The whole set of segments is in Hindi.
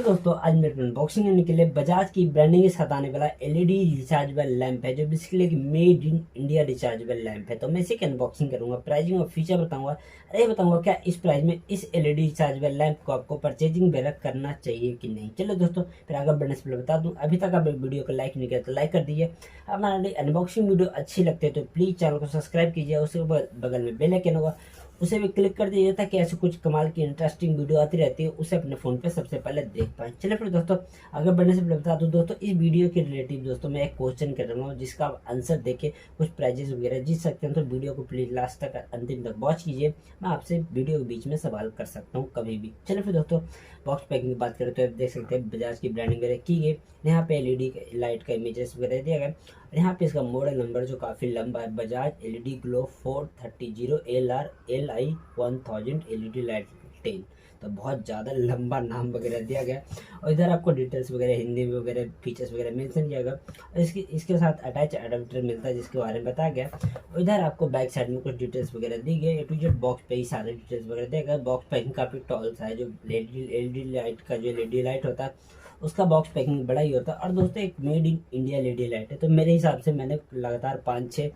दोस्तों, आज मेरे अनबॉक्सिंग करने के लिए बजाज की ब्रांडिंग के साथ आने वाला एलईडी रिचार्जेबल लैंप है, जो बेसिकली एक made in India rechargeable lamp है। तो मैं इसी की अनबॉक्सिंग करूंगा, प्राइसिंग और फीचर बताऊंगा। अरे बताऊंगा क्या इस प्राइस में इस एलईडी रिचार्जेबल लैंप को आपको परचेजिंग वगैरह करना चाहिए कि नहीं। चलो दोस्तों, फिर आगे बढ़ने से पहले बता दूं, अभी तक आप वीडियो को लाइक नहीं किया तो लाइक कर दीजिए। हमारी अनबॉक्सिंग वीडियो अच्छी लगती है तो प्लीज चैनल को सब्सक्राइब कीजिए। उसके बगल में बेल आइकन होगा, उसे भी क्लिक कर दीजिए ताकि ऐसे कुछ कमाल की इंटरेस्टिंग वीडियो आती रहती है, उसे अपने फोन पे सबसे पहले देख पाए। चलिए फिर दोस्तों, आगे बढ़ने से पहले बता दूं दोस्तों, इस वीडियो के रिलेटिव दोस्तों मैं एक क्वेश्चन कर रहा हूँ जिसका आप आंसर देके कुछ प्राइजेस वगैरह जीत सकते हैं। तो वीडियो को प्लीज लास्ट तक अंतिम तक वॉच कीजिए। मैं आपसे वीडियो के बीच में सवाल कर सकता हूँ कभी भी। चलिए फिर दोस्तों, बॉक्स पैकिंग की बात करें तो आप देख सकते हैं बजाज की ब्रांडिंग वगैरह की गई। यहाँ पे एलईडी लाइट का इमेजेस वगैरह दिया गया। यहाँ पे इसका मॉडल नंबर जो काफी लंबा है, Bajaj LED glow 430 LR LI 1000 LED light 10। तो बहुत ज़्यादा लंबा नाम वगैरह दिया गया। और इधर आपको डिटेल्स वगैरह हिंदी में वगैरह फीचर्स वगैरह मेंशन किया गया। और इसके साथ अटैच एडाप्टर मिलता है जिसके बारे में बताया गया। और इधर आपको बैक साइड में कुछ डिटेल्स वगैरह दी गई। ए टू जेड बॉक्स पे ही सारे डिटेल्स वगैरह दिया गया। बॉक्स पैकिंग काफ़ी टॉल सा है। जो एलईडी लाइट का जो एलईडी लाइट होता है उसका बॉक्स पैकिंग बड़ा ही होता है। और दोस्तों, एक made in India LED light है, तो मेरे हिसाब से मैंने लगातार 5-6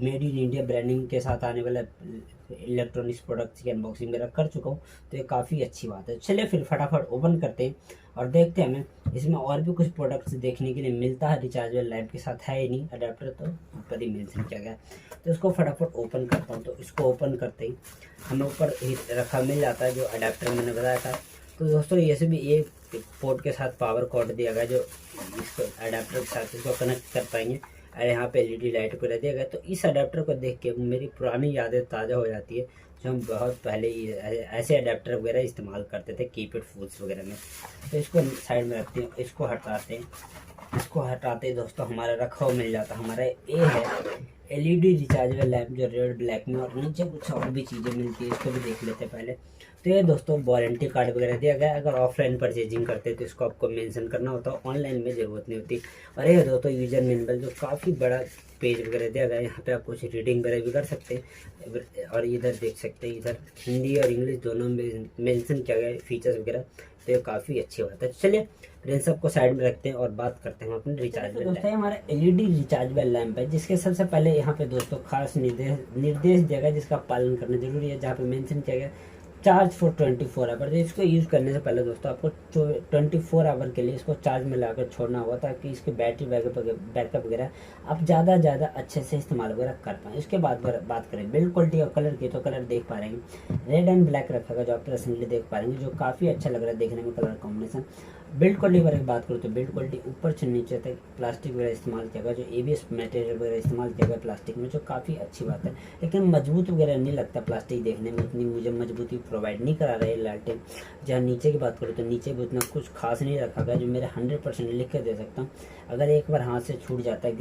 मेड इन इंडिया ब्रांडिंग के साथ आने वाला इलेक्ट्रॉनिक्स प्रोडक्ट्स की अनबॉक्सिंग मेरा कर चुका हूँ, तो ये काफ़ी अच्छी बात है। चलिए फिर फटाफट ओपन करते हैं और देखते हैं हमें इसमें और भी कुछ प्रोडक्ट्स देखने के लिए मिलता है। रिचार्जेबल लैंप के साथ है ही नहीं, अडेप्टर तो ऊपर ही मेंशन किया गया। तो इसको फटाफट ओपन करता हूँ। तो इसको ओपन करते ही हमें ऊपर रखा मिल जाता है जो अडेप्टर मैंने बताया था। तो दोस्तों, ये से भी ये पोर्ट के साथ पावर कॉर्ड दिया गया जो इसको अडेप्टर के साथ इसको कनेक्ट कर पाएंगे। और यहाँ पे एलईडी लाइट वगैरह दिया गया। तो इस अडेप्टर को देख के मेरी पुरानी यादें ताज़ा हो जाती है, जो हम बहुत पहले ऐसे अडेप्टर वगैरह इस्तेमाल करते थे कीपैड फोन्स वगैरह में। तो इसको साइड में रखते हैं, इसको हटाते हैं। इसको हटाते ही दोस्तों हमारा रखा हुआ मिल जाता है। हमारा ये है एलईडी रिचार्जेबल लैंप जो रेड ब्लैक में, और नीचे कुछ और भी चीज़ें मिलती है, इसको भी देख लेते हैं पहले। तो ये दोस्तों वारंटी कार्ड वगैरह दिया गया है। अगर ऑफलाइन परचेजिंग करते हैं तो इसको आपको मेंशन करना होता है, ऑनलाइन में ज़रूरत नहीं होती। और ये दोस्तों यूजर मैनुअल जो काफ़ी बड़ा पेज वगैरह दिया गया है, यहाँ पे आप कुछ रीडिंग वगैरह भी कर सकते हैं। और इधर देख सकते हैं, इधर हिंदी और इंग्लिश दोनों में मेंशन किया गया है फीचर्स वगैरह। तो ये काफ़ी अच्छी बात है। चलिए इन सबको साइड में रखते हैं और बात करते हैं अपने रिचार्जेबल लैंप। हमारा एलईडी रिचार्जेबल लैंप है, जिसके सबसे पहले यहाँ पे दोस्तों खास निर्देश दिया गया जिसका पालन करना जरूरी है। जहाँ पे मेंशन किया गया चार्ज फॉर 24 आवर। तो इसको यूज़ करने से पहले दोस्तों आपको 24 आवर के लिए इसको चार्ज में लगाकर छोड़ना होगा, ताकि इसके बैटरी बैकअप वगैरह आप ज़्यादा अच्छे से इस्तेमाल वगैरह कर पाएँ। इसके बाद बात करें बिल्ड क्वालिटी और कलर की, तो कलर देख पा रहे हैं रेड एंड ब्लैक रखा गया, जो आप रिसेंटली देख पा रहे हैं, जो काफ़ी अच्छा लग रहा है देखने में कलर कॉम्बिनेशन। बिल्ड क्वालिटी बारे में बात करूँ तो बिल्ड क्वालिटी ऊपर से नीचे तक प्लास्टिक वगैरह इस्तेमाल किया गया, जो एबीएस मटेरियल वगैरह इस्तेमाल किया गया प्लास्टिक में, जो काफ़ी अच्छी बात है। लेकिन मजबूत वगैरह नहीं लगता प्लास्टिक, देखने में उतनी मुझे मजबूती प्रोवाइड नहीं करा रहा है लालटेन। जहाँ नीचे की बात करूँ तो नीचे भी उतना कुछ खास नहीं रखा गया, जो मेरा 100% लिख कर दे सकता हूँ। अगर एक बार हाथ से छूट जाता है,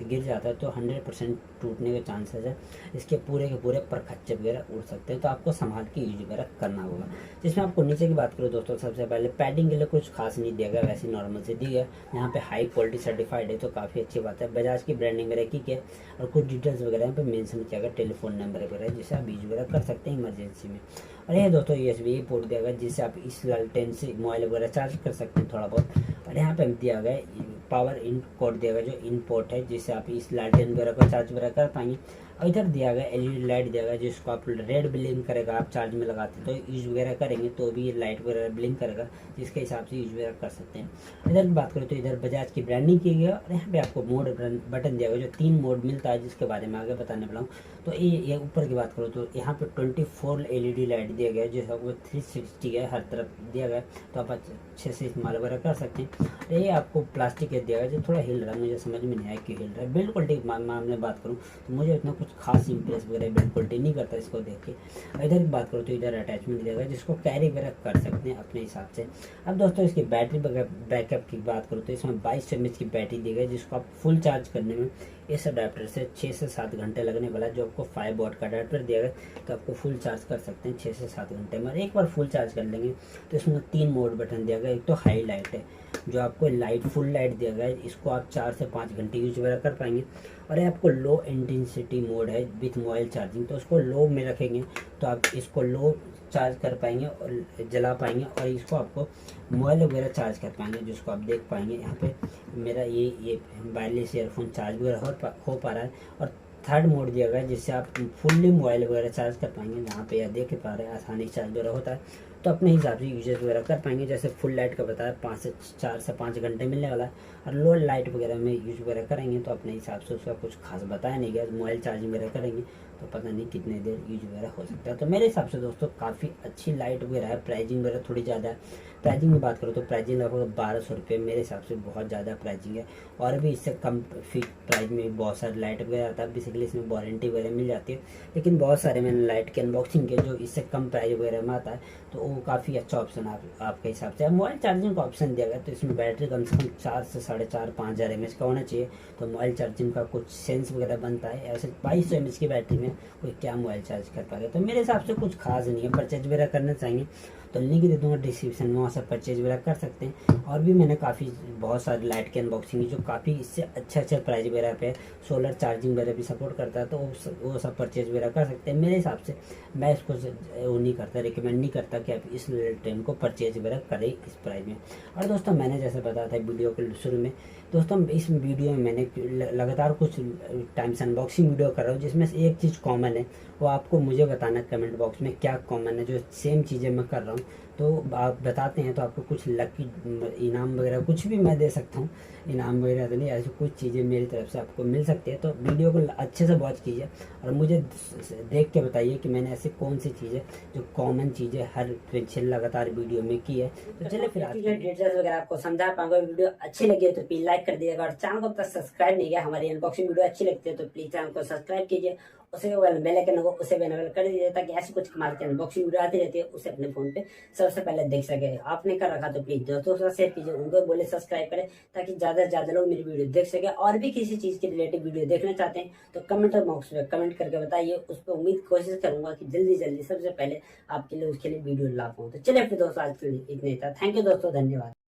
गिर जाता है, तो 100% टूटने के चांसेस है। इसके पूरे के पूरे परखच्चे वगैरह उड़ सकते हैं, तो आपको संभाल के यूज वगैरह करना होगा। जिसमें आपको नीचे की बात करूँ दोस्तों, सबसे पहले पैडिंग के लिए कुछ खास नहीं दिया गया, वैसे नॉर्मल से दिया गया। यहाँ पे हाई क्वालिटी सर्टिफाइड है, तो काफ़ी अच्छी बात है। बजाज की ब्रांडिंग वगैरह की है, और कुछ डिटेल्स वगैरह यहाँ पे मेंशन किया गया, टेलीफोन नंबर वगैरह, जिसे आप यूज वगैरह कर सकते हैं इमरजेंसी में। और ये दोस्तों USB पोर्ट दिया गया, जिससे आप इस लालटेन से मोबाइल वगैरह चार्ज कर सकते हैं थोड़ा बहुत। और यहाँ पे दिया गया पावर इन कोड दिया गया, जो इन पोर्ट है, जिससे आप इस लालटेन वगैरह को चार्ज वगैरह कर पाएंगे। और इधर दिया गया एलईडी लाइट दिया गया, जिसको आप रेड ब्लिंक करेगा, आप चार्ज में लगाते तो यूज वगैरह करेंगे तो भी ये लाइट वगैरह ब्लिंक करेगा, जिसके हिसाब से यूज वगैरह कर सकते हैं। इधर की बात करें तो इधर बजाज की ब्रांडिंग की गई है, और यहाँ पे आपको मोड बटन दिया गया, जो 3 मोड मिलता है, जिसके बारे में आगे बताने वाला हूँ। तो ये ऊपर की बात करो तो यहाँ पे 24 एलईडी लाइट दिया गया है, जिसका 360 है, हर तरफ दिया गया, तो आप अच्छे से इस्तेमाल वगैरह कर सकते हैं। ये आपको प्लास्टिक का दिया गया, जो थोड़ा हिल रहा है, मुझे समझ में नहीं आया क्यों हिल रहा है। बिल्ड क्वालिटी के मामले में बात करूँ तो मुझे इतना कुछ खास इंप्रेस वगैरह बिल्ड क्वालिटी नहीं करता इसको देख के। इधर की बात करूँ तो इधर अटैचमेंट दिया गया, जिसको कैरी वगैरह कर सकते हैं अपने हिसाब से। अब दोस्तों, इसकी बैटरी बैकअप की बात करूँ तो इसमें 22 mAh की बैटरी दी गई, जिसको आप फुल चार्ज करने में इस अडेप्टर से 6 से 7 घंटे लगने वाला है। जो आपको 5 वॉट का अडेप्टर दिया गया, तो आपको फुल चार्ज कर सकते हैं 6 से 7 घंटे में। एक बार फुल चार्ज कर लेंगे तो इसमें 3 मोड बटन दिया गया। एक तो हाई लाइट है, जो आपको लाइट फुल लाइट दिया गया है, इसको आप 4 से 5 घंटे यूज वगैरह कर पाएंगे। और ये आपको लो इंटेंसिटी मोड है विथ मोबाइल चार्जिंग, तो उसको लो में रखेंगे तो आप इसको लो चार्ज कर पाएंगे और जला पाएंगे, और इसको आपको मोबाइल वगैरह चार्ज कर पाएंगे, जिसको आप देख पाएंगे यहाँ पे मेरा ये वायरलेस ईयरफोन चार्ज वगैरह हो पा रहा है। और थर्ड मोड दिया गया है जिससे आप फुल्ली मोबाइल वगैरह चार्ज कर पाएंगे, जहाँ पे यह देख पा रहे हैं आसानी से चार्ज वगैरह होता है, तो अपने हिसाब से यूजेस वगैरह कर पाएंगे। जैसे फुल लाइट का बताया 4 से 5 घंटे मिलने वाला है, और लो लाइट वगैरह में यूज वगैरह करेंगे तो अपने हिसाब से उसका कुछ खास बताया नहीं गया। मोबाइल चार्जिंग वगैरह करेंगे तो पता नहीं कितने देर यूज वगैरह हो सकता है। तो मेरे हिसाब से दोस्तों काफ़ी अच्छी लाइट वगैरह है। प्राइजिंग वगैरह थोड़ी ज़्यादा है, प्राइजिंग की बात करो तो प्राइजिंग लगभग 1200 रुपये मेरे हिसाब से बहुत ज़्यादा प्राइजिंग है। और भी इससे कम फिक्स प्राइस में बहुत सारे लाइट वगैरह आता है, बेसिकली इसमें वारंटी वगैरह मिल जाती है, लेकिन बहुत सारे मैंने लाइट के अनबॉक्सिंग किए जो इससे कम प्राइस वगैरह में आता है, तो वो काफ़ी अच्छा ऑप्शन है आपके हिसाब से। मोबाइल चार्जिंग का ऑप्शन दिया गया तो इसमें बैटरी कम से कम 4 से 4.5-5 हज़ार mAh का होना चाहिए, तो मोबाइल चार्जिंग का कुछ सेंस वगैरह बनता है। ऐसे 2200 mAh की बैटरी में कोई क्या मोबाइल चार्ज कर पाएगा, तो मेरे हिसाब से कुछ खास नहीं है। परचेज वगैरह करना चाहिए तो लिंक दे दूंगा डिस्क्रिप्शन में, वहाँ से परचेज वगैरह कर सकते हैं। और भी मैंने बहुत सारी लाइट की अनबॉक्सिंग की जो काफ़ी इससे अच्छे प्राइस वगैरह पे सोलर चार्जिंग वगैरह भी सपोर्ट करता है, तो वो सब परचेज वगैरह कर सकते हैं। मेरे हिसाब से मैं इसको वो नहीं करता, रिकमेंड नहीं करता कि आप इस ट्रेन को परचेज वगैरह करें इस प्राइस में। और दोस्तों मैंने जैसे बताया था वीडियो के शुरू में, दोस्तों इस वीडियो में मैंने लगातार कुछ टाइम से अनबॉक्सिंग वीडियो कर रहा हूँ, जिसमें से एक चीज़ कॉमन है, वो आपको मुझे बताना कमेंट बॉक्स में क्या कॉमन है जो सेम चीज़ें मैं कर रहा हूँ। तो आप बताते हैं तो आपको कुछ लकी इनाम वगैरह कुछ भी मैं दे सकता हूँ, इनाम वगैरह तो नहीं, ऐसी कुछ चीज़ें मेरी तरफ से आपको मिल सकती है। तो वीडियो को अच्छे से वॉच कीजिए और मुझे देख के बताइए कि मैंने ऐसी कौन सी चीज़ें जो कॉमन चीज़ें हर पीछे लगातार वीडियो में की है। तो चलिए फिर डिटेल्स वगैरह आपको समझा पाऊंगा। वीडियो अच्छी लगी है तो प्लीज लाइक कर दीजिएगा, और चैनल को अब तक सब्सक्राइब नहीं किया, हमारी अनबॉक्सिंग वीडियो अच्छी लगती है तो प्लीज चैनल को सब्सक्राइब कीजिए, उसे बेल आइकन को उसे भी इनेबल कर दीजिए, ताकि ऐसी कुछ हमारे अनबॉक्सिंग वीडियो आती रहती है उसे अपने फोन पे सबसे पहले देख सके। आपने कर रखा तो प्लीज दोस्तों के साथ शेयर कीजिए, उनको बोले सब्सक्राइब करें, ताकि ज्यादा से ज्यादा लोग मेरी वीडियो देख सके। और भी किसी चीज के रिलेटेड वीडियो देखना चाहते हैं तो कमेंट बॉक्स में कमेंट करके बताइए, उस पर उम्मीद कोशिश करूंगा कि जल्दी सबसे पहले आपके लिए उसके लिए वीडियो ला पाऊँ। तो चलिए फिर दोस्तों आज के लिए इतने था। थैंक यू दोस्तों, धन्यवाद।